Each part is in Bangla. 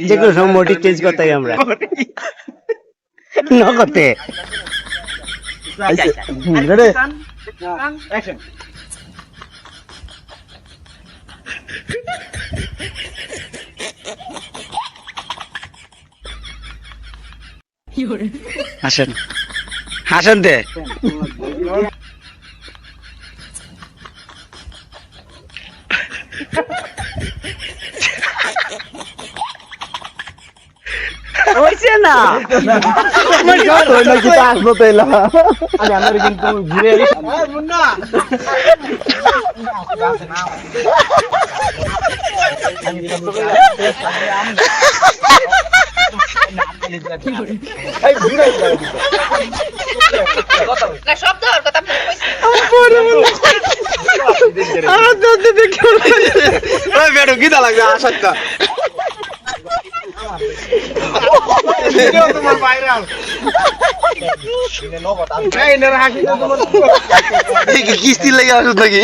যেগুলো সব মোটি চেঞ্জ করতে হয় আমরা নগদে রেডি হাসেন হাসেন দে হইছে না নাকি আসবো তো এলা আমি আমার কিন্তু ঘুরে মুন্না শব্দ আর কথা ম্যাডাম কি লাগবে আসাটা তোমার ভাইরাল কিস্তি লেগে আসুন নাকি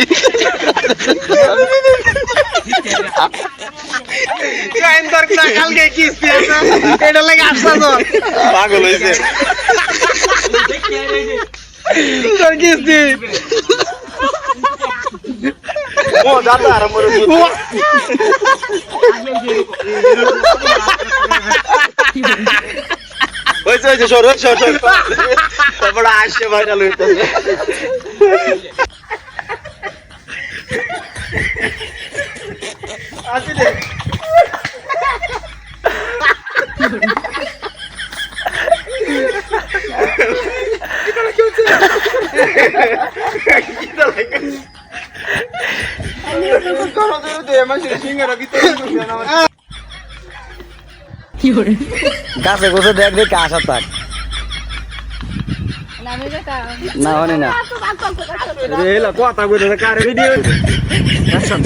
কালকে কিস্তি এটা লেগে আসা তো পাগল হয়েছে কিস্তি ও দাদা আর মরে হয়েছে সর তারপরে আসছে ভাইরাল হইতেছে গাছে গোছে দেখ দেখ আসা থাক না হনে না রেলা কথা কইতে কারে ভিডিও অ্যাকশন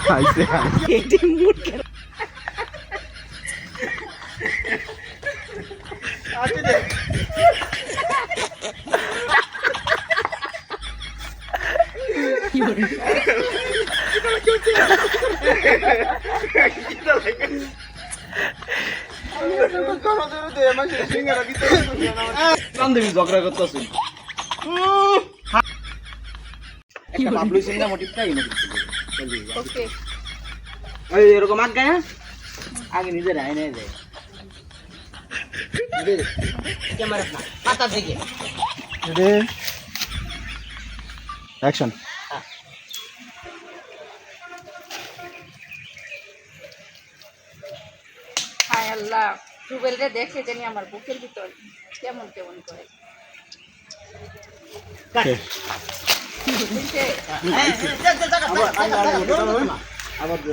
আইছে এটি মুড করে আচ্ছা দে কি হরে ঝগড়া করতেছি এরকম আগ গায়ে আগে নিজের আয় নিয়ে যায় ক্যামেরা পাতা দিকে অ্যাকশন হায় আল্লাহ রুবেলরে দেখে জানি আমার বুকের ভিতর কেমন কেমন করে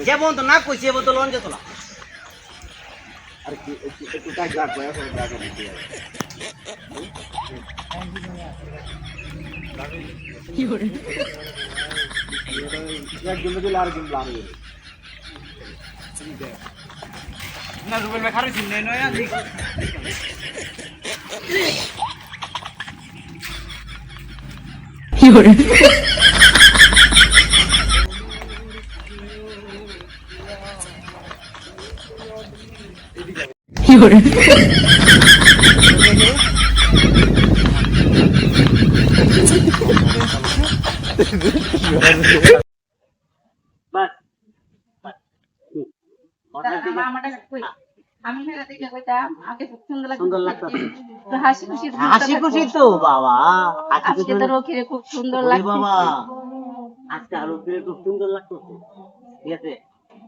যেমন তো না কইছে এবো তো লঞ্চে তোলা আর কি একটু টাইট রাখবো এখন রাখবো কি করে একজন দিলে আর একজন লাভ না রুবেল ভাই খারাপ চিন নয় না কি করে কি করে আমি খুব সুন্দর লাগতো হাসি খুশি তো বাবা আজকে তো রকিরে খুব সুন্দর লাগতো বাবা আজকে রকিরে খুব সুন্দর লাগতো ঠিক আছে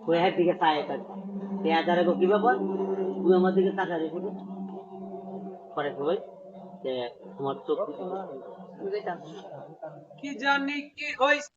ওই হ্যাঁ দিকে চায় তে আদারে কি ব্যাপার তুই আমার দিকে তাকা রে ফুটু পরে কই যে তোমার চোখ কি জানি কি হইছে